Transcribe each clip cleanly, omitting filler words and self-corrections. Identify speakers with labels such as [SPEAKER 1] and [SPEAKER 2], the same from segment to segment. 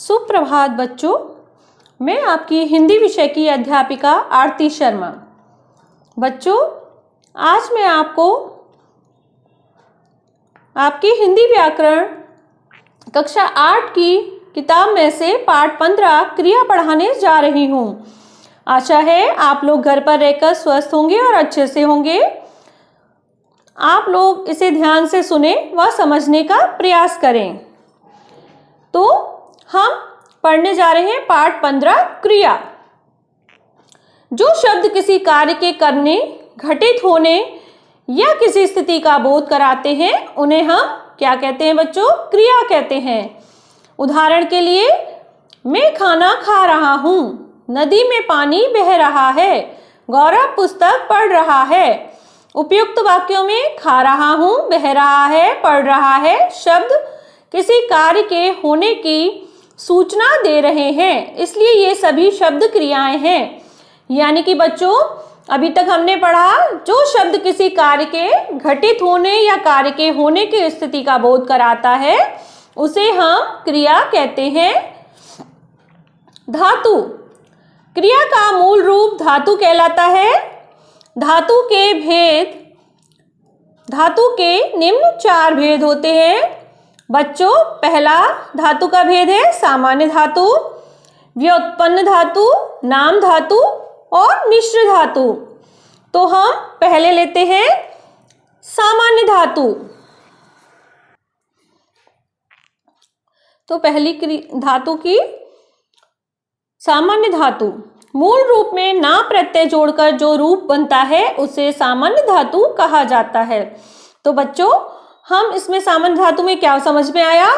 [SPEAKER 1] सुप्रभात बच्चों, मैं आपकी हिंदी विषय की अध्यापिका आरती शर्मा। बच्चों, आज मैं आपको आपकी हिंदी व्याकरण कक्षा 8 की किताब में से पाठ 15 क्रिया पढ़ाने जा रही हूँ। आशा है आप लोग घर पर रहकर स्वस्थ होंगे और अच्छे से होंगे। आप लोग इसे ध्यान से सुने व समझने का प्रयास करें। तो हम पढ़ने जा रहे हैं पाठ 15 क्रिया। जो शब्द किसी कार्य के करने, घटित होने या किसी स्थिति का बोध कराते हैं उन्हें हम क्या कहते हैं बच्चों? क्रिया कहते हैं। उदाहरण के लिए, मैं खाना खा रहा हूँ, नदी में पानी बह रहा है, गौरव पुस्तक पढ़ रहा है। उपयुक्त वाक्यों में खा रहा हूँ, बह रहा है, पढ़ रहा है शब्द किसी कार्य के होने की सूचना दे रहे हैं, इसलिए ये सभी शब्द क्रियाएं हैं। यानी कि बच्चों, अभी तक हमने पढ़ा जो शब्द किसी कार्य के घटित होने या कार्य के होने की स्थिति का बोध कराता है उसे हम क्रिया कहते हैं। धातु। क्रिया का मूल रूप धातु कहलाता है। धातु के निम्न 4 भेद होते हैं। बच्चों, पहला धातु का भेद है सामान्य धातु, व्युत्पन्न धातु, नाम धातु और मिश्र धातु। तो हम पहले लेते हैं सामान्य धातु। तो पहली धातु की सामान्य धातु। मूल रूप में ना प्रत्यय जोड़कर जो रूप बनता है उसे सामान्य धातु कहा जाता है। तो बच्चों, हम इसमें सामान्य धातु में क्या समझ में आया?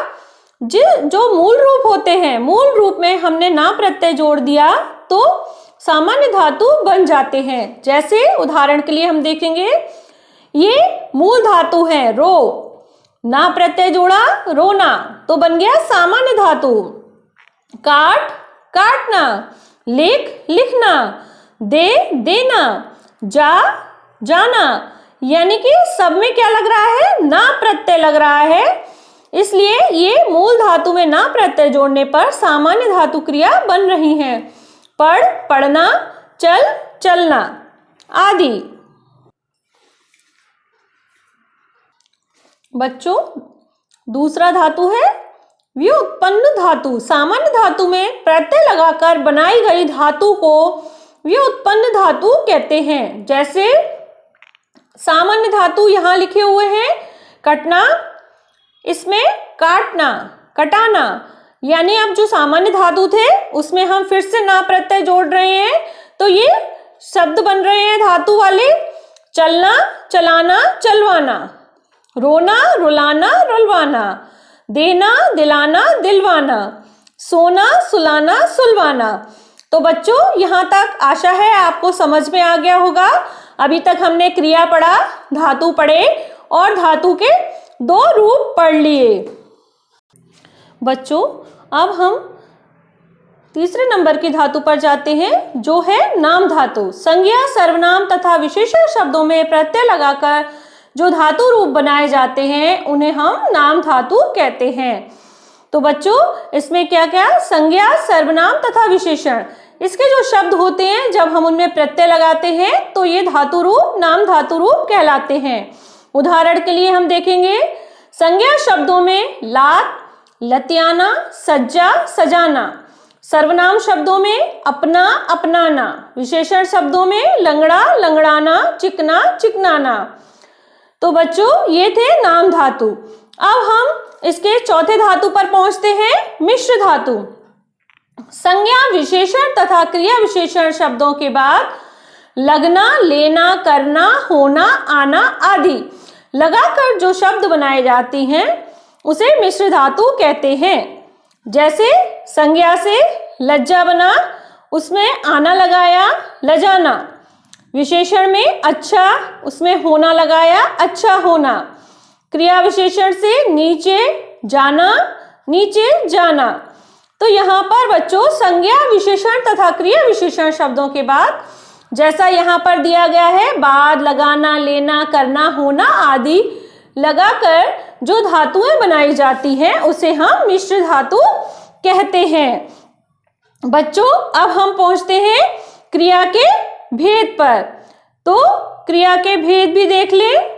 [SPEAKER 1] जो मूल रूप होते हैं, मूल रूप में हमने ना प्रत्यय जोड़ दिया तो सामान्य धातु बन जाते हैं। जैसे उदाहरण के लिए हम देखेंगे, ये मूल धातु है रो, ना प्रत्यय जोड़ा रोना तो बन गया सामान्य धातु। काट काटना, लिख लिखना, दे देना, जा जाना, यानी कि सब में क्या लग रहा है? ना प्रत्यय लग रहा है। इसलिए ये मूल धातु में ना प्रत्यय जोड़ने पर सामान्य धातु क्रिया बन रही हैं। पढ़ पढ़ना, चल चलना आदि। बच्चों, दूसरा धातु है व्युत्पन्न धातु। सामान्य धातु में प्रत्यय लगाकर बनाई गई धातु को व्युत्पन्न धातु कहते हैं। जैसे सामान्य धातु यहाँ लिखे हुए हैं कटना, इसमें काटना, कटाना, यानी अब जो सामान्य धातु थे उसमें हम फिर से ना प्रत्यय जोड़ रहे हैं तो ये शब्द बन रहे हैं धातु वाले। चलना, चलाना, चलवाना, रोना, रुलाना, रुलवाना, देना, दिलाना, दिलवाना, सोना, सुलाना, सुलवाना। तो बच्चों, यहाँ तक आशा है आपको समझ में आ गया होगा। अभी तक हमने क्रिया पढ़ा, धातु पढ़े और धातु के 2 रूप पढ़ लिए। बच्चों, अब हम तीसरे नंबर की धातु पर जाते हैं जो है नाम धातु। संज्ञा, सर्वनाम तथा विशेषण शब्दों में प्रत्यय लगाकर जो धातु रूप बनाए जाते हैं उन्हें हम नाम धातु कहते हैं। तो बच्चों, इसमें क्या क्या? संज्ञा, सर्वनाम तथा विशेषण, इसके जो शब्द होते हैं जब हम उनमें प्रत्यय लगाते हैं तो ये धातु रूप नाम धातु रूप कहलाते हैं। उदाहरण के लिए हम देखेंगे, संज्ञा शब्दों में लात, लतियाना, सज्जा, सजाना। सर्वनाम शब्दों में अपना, अपनाना। विशेषण शब्दों में लंगड़ा, लंगड़ाना, चिकना, चिकनाना। तो बच्चों, ये थे नाम धातु। अब हम इसके चौथे धातु पर पहुंचते हैं, मिश्र धातु। संज्ञा, विशेषण तथा क्रिया विशेषण शब्दों के बाद लगना, लेना, करना, होना, आना आदि लगाकर जो शब्द बनाए जाती हैं उसे मिश्र धातु कहते हैं। जैसे संज्ञा से लज्जा बना, उसमें आना लगाया, लजाना। विशेषण में अच्छा, उसमें होना लगाया, अच्छा होना। क्रिया विशेषण से नीचे जाना, नीचे जाना। तो यहाँ पर बच्चों संज्ञा, विशेषण तथा क्रिया विशेषण शब्दों के बाद जैसा यहाँ पर दिया गया है बाद, लगाना, लेना, करना, होना आदि लगाकर जो धातुएं बनाई जाती हैं उसे हम मिश्र धातु कहते हैं। बच्चों अब हम पहुंचते हैं क्रिया के भेद पर। तो क्रिया के भेद भी देख लें।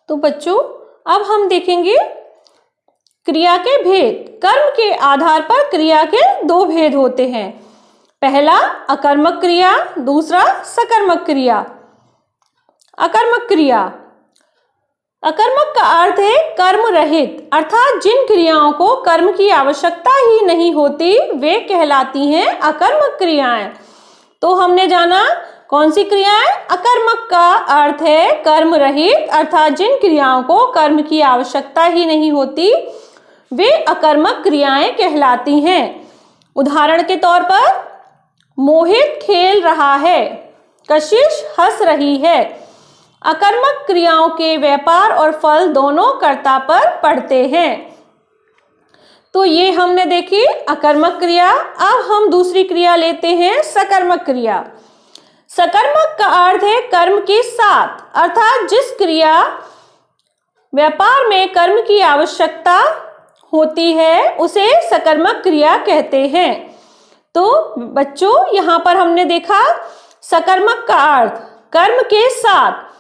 [SPEAKER 1] तो बच्चों अब हम देखेंगे क्रिया के भेद। कर्म के आधार पर क्रिया के दो भेद होते हैं। पहला अकर्मक क्रिया, दूसरा सकर्मक क्रिया। अकर्मक क्रिया, अकर्मक का अर्थ है कर्म रहित, अर्थात जिन क्रियाओं को कर्म की आवश्यकता ही नहीं होती वे कहलाती हैं अकर्मक क्रियाएं। तो हमने जाना कौन सी क्रियाएं? अकर्मक का अर्थ है कर्म रहित, अर्थात जिन क्रियाओं को कर्म की आवश्यकता ही नहीं होती वे अकर्मक क्रियाएं कहलाती हैं। उदाहरण के तौर पर मोहित खेल रहा है, कशिश हंस रही है। अकर्मक क्रियाओं के व्यापार और फल दोनों कर्ता पर पड़ते हैं। तो ये हमने देखी अकर्मक क्रिया। अब हम दूसरी क्रिया लेते हैं सकर्मक क्रिया। सकर्मक का अर्थ है कर्म के साथ, अर्थात जिस क्रिया व्यापार में कर्म की आवश्यकता होती है उसे सकर्मक क्रिया कहते हैं। तो बच्चों यहाँ पर हमने देखा सकर्मक का अर्थ कर्म के साथ,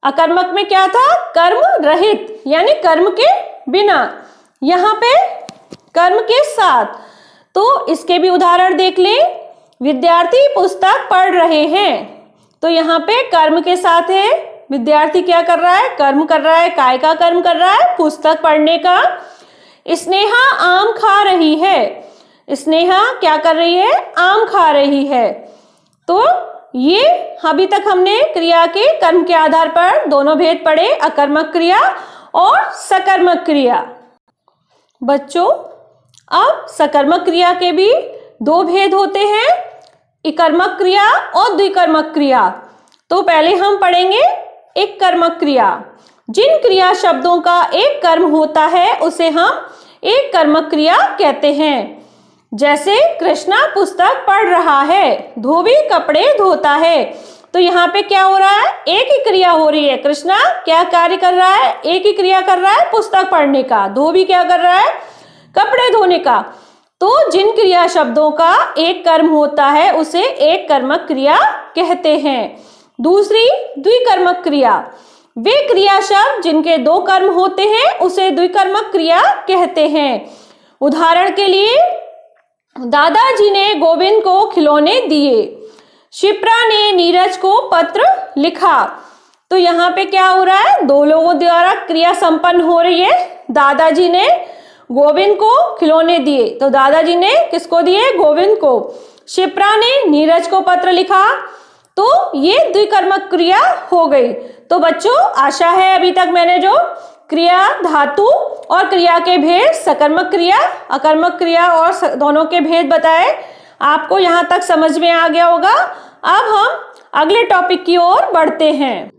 [SPEAKER 1] अकर्मक में क्या था? कर्म रहित यानी कर्म के बिना, यहाँ पे कर्म के साथ। तो इसके भी उदाहरण देख लें। विद्यार्थी पुस्तक पढ़ रहे हैं, तो यहाँ पे कर्म के साथ है। विद्यार्थी क्या कर रहा है? कर्म कर रहा है। काय का कर्म कर रहा है? पुस्तक पढ़ने का। स्नेहा आम खा रही है, स्नेहा क्या कर रही है? आम खा रही है। तो ये अभी तक हमने क्रिया के कर्म के आधार पर दोनों भेद पढ़े, अकर्मक क्रिया और सकर्मक क्रिया। बच्चों अब सकर्मक क्रिया के भी दो भेद होते हैं, इकर्मक क्रिया और द्विकर्मक क्रिया। तो पहले हम पढ़ेंगे एक कर्मक क्रिया। जिन क्रिया शब्दों का एक कर्म होता है उसे हम एक कर्मक क्रिया कहते हैं। जैसे कृष्णा पुस्तक पढ़ रहा है, धोबी कपड़े धोता है। तो यहाँ पे क्या हो रहा है? एक ही क्रिया हो रही है। कृष्णा क्या कार्य कर रहा है? एक ही क्रिया कर रहा है, पुस्तक पढ़ने का। धोबी क्या कर रहा है? कपड़े धोने का। तो जिन क्रिया शब्दों का एक कर्म होता है उसे एक कर्मक क्रिया कहते हैं। दूसरी द्विकर्मक क्रिया, वे क्रिया शब्द जिनके दो कर्म होते हैं उसे द्विकर्मक क्रिया कहते हैं। उदाहरण के लिए दादाजी ने गोविंद को खिलौने दिए, शिप्रा ने नीरज को पत्र लिखा। तो यहाँ पे क्या हो रहा है? दो लोगों द्वारा क्रिया संपन्न हो रही है। दादाजी ने गोविंद को खिलौने दिए, तो दादाजी ने किसको दिए? गोविंद को। शिप्रा ने नीरज को पत्र लिखा, तो ये द्विकर्मक क्रिया हो गई। तो बच्चों आशा है अभी तक मैंने जो क्रिया धातु और क्रिया के भेद, सकर्मक क्रिया, अकर्मक क्रिया और दोनों के भेद बताए, आपको यहाँ तक समझ में आ गया होगा। अब हम अगले टॉपिक की ओर बढ़ते हैं।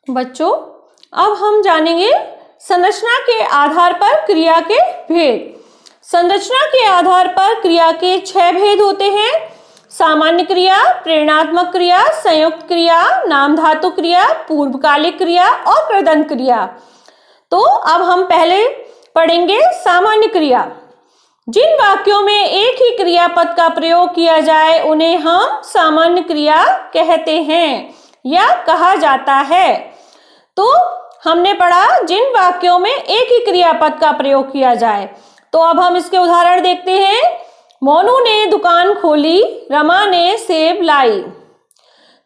[SPEAKER 1] बच्चों अब हम जानेंगे संरचना के आधार पर क्रिया के भेद। संरचना के आधार पर क्रिया के 6 भेद होते हैं। सामान्य क्रिया, प्रेरणात्मक क्रिया, संयुक्त क्रिया, नाम धातु क्रिया, पूर्वकालिक क्रिया और कृदंत क्रिया। तो अब हम पहले पढ़ेंगे सामान्य क्रिया। जिन वाक्यों में एक ही क्रियापद का प्रयोग किया जाए उन्हें हम सामान्य क्रिया कहते हैं या कहा जाता है। तो हमने पढ़ा जिन वाक्यों में एक ही क्रियापद का प्रयोग किया जाए। तो अब हम इसके उदाहरण देखते हैं। मोनू ने दुकान खोली, रमा ने सेब लाई।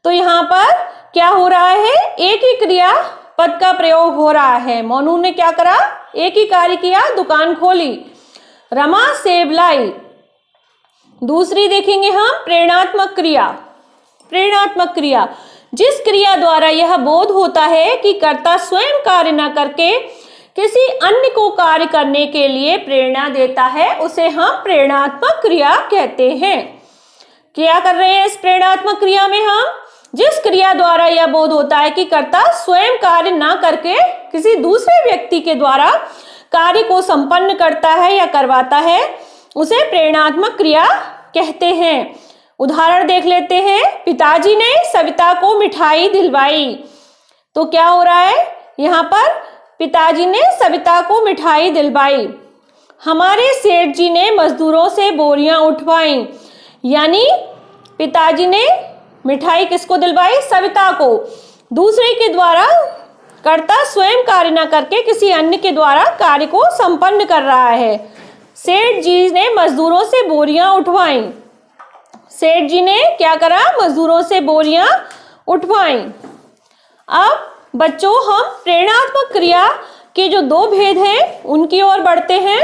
[SPEAKER 1] तो यहाँ पर क्या हो रहा है? एक ही क्रियापद का प्रयोग हो रहा है। मोनू ने क्या करा? एक ही कार्य किया, दुकान खोली। रमा सेब लाई। दूसरी देखेंगे हम प्रेरणात्मक क्रिया। प्रेरणात्मक क्रिया, जिस क्रिया द्वारा यह बोध होता है कि कर्ता स्वयं कार्य न करके किसी अन्य को कार्य करने के लिए प्रेरणा देता है उसे हम प्रेरणात्मक क्रिया कहते हैं। क्या कर रहे हैं इस प्रेरणात्मक क्रिया में हम? जिस क्रिया द्वारा यह बोध होता है कि कर्ता स्वयं कार्य न करके किसी दूसरे व्यक्ति के द्वारा कार्य को संपन्न करता है या करवाता है उसे प्रेरणात्मक क्रिया कहते हैं। उदाहरण देख लेते हैं। पिताजी ने सविता को मिठाई दिलवाई। तो क्या हो रहा है यहाँ पर? पिताजी ने सविता को मिठाई दिलवाई। हमारे सेठ जी ने मजदूरों से बोरियां उठवाई। यानी पिताजी ने मिठाई किसको दिलवाई? सविता को। दूसरे के द्वारा कर्ता स्वयं कार्य न करके किसी अन्य के द्वारा कार्य को संपन्न कर रहा है। सेठ जी ने मजदूरों से बोरियां उठवाई। सेठ जी ने क्या करा? मजदूरों से बोरियां उठवाई। अब बच्चों हम प्रेरणात्मक क्रिया के जो दो भेद हैं उनकी ओर बढ़ते हैं।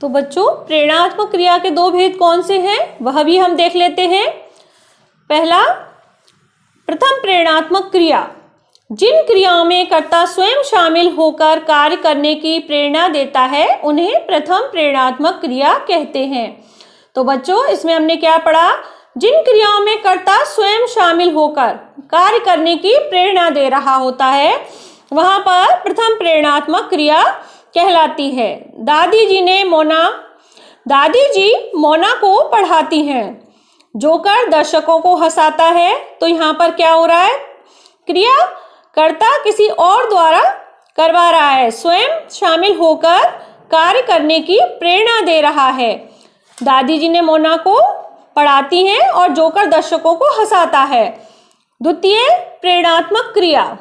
[SPEAKER 1] तो बच्चों प्रेरणात्मक क्रिया के दो भेद कौन से हैं वह भी हम देख लेते हैं। पहला, प्रथम प्रेरणात्मक क्रिया, जिन क्रियाओं में कर्ता स्वयं शामिल होकर कार्य करने की प्रेरणा देता है उन्हें प्रथम प्रेरणात्मक क्रिया कहते हैं। तो बच्चों इसमें हमने क्या पढ़ा? जिन क्रियाओं में कर्ता स्वयं शामिल होकर कार्य करने की प्रेरणा दे रहा होता है वहां पर प्रथम प्रेरणात्मक क्रिया कहलाती है। दादी जी मोना को पढ़ाती हैं। जोकर दर्शकों को हंसाता है। तो यहाँ पर क्या हो रहा है? क्रिया कर्ता किसी और द्वारा करवा रहा है, स्वयं शामिल होकर कार्य करने की प्रेरणा दे रहा है। दादी जी ने मोना को पढ़ाती हैं और जोकर दर्शकों को हंसाता है। द्वितीय प्रेरणात्मक क्रिया,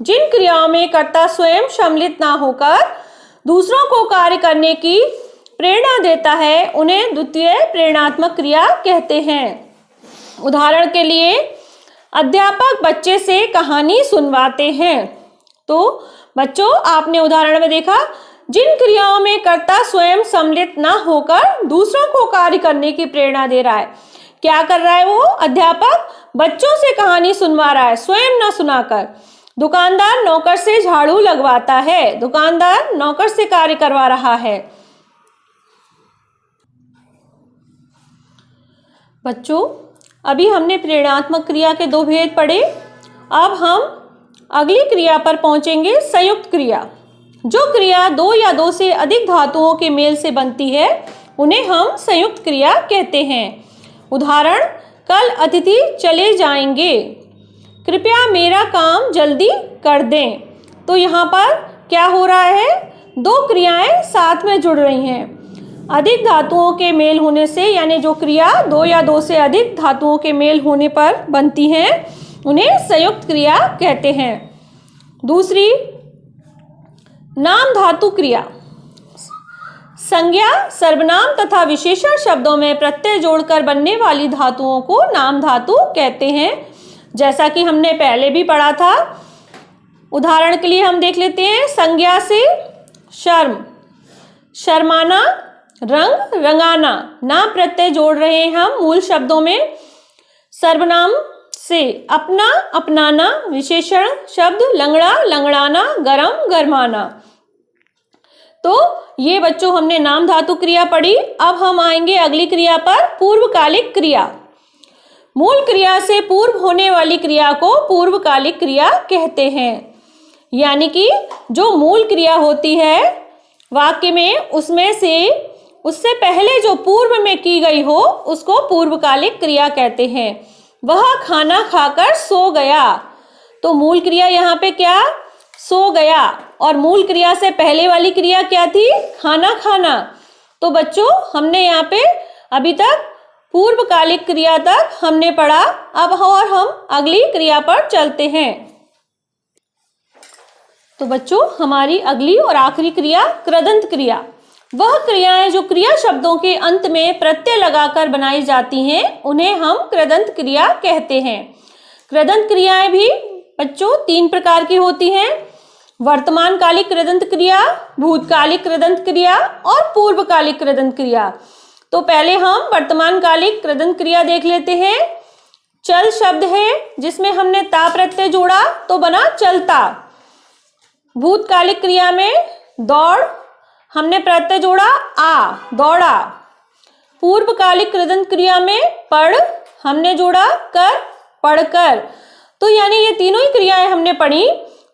[SPEAKER 1] जिन क्रियाओं में कर्ता स्वयं सम्मिलित ना होकर दूसरों को कार्य करने की प्रेरणा देता है उन्हें द्वितीय प्रेरणात्मक क्रिया कहते हैं। उदाहरण के लिए अध्यापक बच्चे से कहानी सुनवाते हैं। तो बच्चों आपने उदाहरण में देखा, जिन क्रियाओं में कर्ता स्वयं सम्मिलित ना होकर दूसरों को कार्य करने की प्रेरणा दे रहा है। क्या कर रहा है वो? अध्यापक बच्चों से कहानी सुनवा रहा है, स्वयं ना सुनाकर। दुकानदार नौकर से झाड़ू लगवाता है। दुकानदार नौकर से कार्य करवा रहा है। बच्चों अभी हमने प्रेरणात्मक क्रिया के दो भेद पढ़े। अब हम अगली क्रिया पर पहुंचेंगे, संयुक्त क्रिया। जो क्रिया दो या दो से अधिक धातुओं के मेल से बनती है उन्हें हम संयुक्त क्रिया कहते हैं। उदाहरण, कल अतिथि चले जाएंगे, कृपया मेरा काम जल्दी कर दें। तो यहाँ पर क्या हो रहा है? दो क्रियाएं साथ में जुड़ रही हैं। अधिक धातुओं के मेल होने से, यानी जो क्रिया दो या दो से अधिक धातुओं के मेल होने पर बनती हैं उन्हें संयुक्त क्रिया कहते हैं। दूसरी, नाम धातु क्रिया। संज्ञा, सर्वनाम तथा विशेषण शब्दों में प्रत्यय जोड़कर बनने वाली धातुओं को नाम धातु कहते हैं। जैसा कि हमने पहले भी पढ़ा था। उदाहरण के लिए हम देख लेते हैं। संज्ञा से शर्म, शर्माना, रंग, रंगाना, ना प्रत्यय जोड़ रहे हैं हम मूल शब्दों में। सर्वनाम से अपना, अपनाना, विशेषण शब्द लंगड़ा, लंगड़ाना, गरम, गरमाना। तो ये बच्चों हमने नाम धातु क्रिया पढ़ी। अब हम आएंगे अगली क्रिया पर, पूर्वकालिक क्रिया। मूल क्रिया से पूर्व होने वाली क्रिया को पूर्वकालिक क्रिया कहते हैं। यानी कि जो मूल क्रिया होती है वाक्य में उससे पहले जो पूर्व में की गई हो उसको पूर्वकालिक क्रिया कहते हैं। वह खाना खाकर सो गया। तो मूल क्रिया यहाँ पे क्या? सो गया। और मूल क्रिया से पहले वाली क्रिया क्या थी? खाना खाना। तो बच्चों हमने यहाँ पे अभी तक पूर्वकालिक क्रिया तक हमने पढ़ा। अब हम अगली क्रिया पर चलते हैं। तो बच्चों हमारी अगली और आखिरी क्रिया कृदंत क्रिया। वह क्रियाएं जो क्रिया शब्दों के अंत में प्रत्यय लगाकर बनाई जाती हैं उन्हें हम कृदंत क्रिया कहते हैं। कृदंत क्रियाएं भी बच्चों तीन प्रकार की होती हैं। वर्तमानकालिक कृदंत क्रिया, भूतकालिक कृदंत क्रिया और पूर्वकालिक कृदंत क्रिया। तो पहले हम वर्तमानकालिक कृदंत क्रिया देख लेते हैं। चल शब्द है जिसमें हमने ता प्रत्यय जोड़ा तो बना चलता। भूतकालिक क्रिया में दौड़, हमने प्रत्यय जोड़ा आ, दौड़ा। पूर्वकालिक कृदंत क्रिया में पढ़, हमने जोड़ा कर, पढ़कर। तो यानी ये तीनों ही क्रियाएं हमने पढ़ी।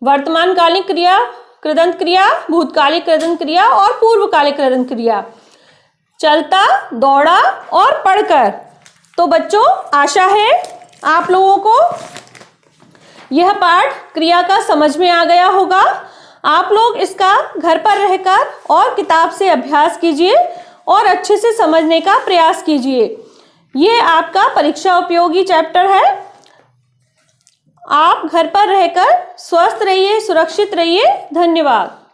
[SPEAKER 1] वर्तमानकालिक क्रिया, कृदंत क्रिया, भूतकालिक कृदंत क्रिया और पूर्वकालिक कृदंत क्रिया। चलता, दौड़ा और पढ़कर। तो बच्चों आशा है आप लोगों को यह पाठ क्रिया का समझ में आ गया होगा। आप लोग इसका घर पर रहकर और किताब से अभ्यास कीजिए और अच्छे से समझने का प्रयास कीजिए। ये आपका परीक्षा उपयोगी चैप्टर है। आप घर पर रहकर स्वस्थ रहिए, सुरक्षित रहिए। धन्यवाद।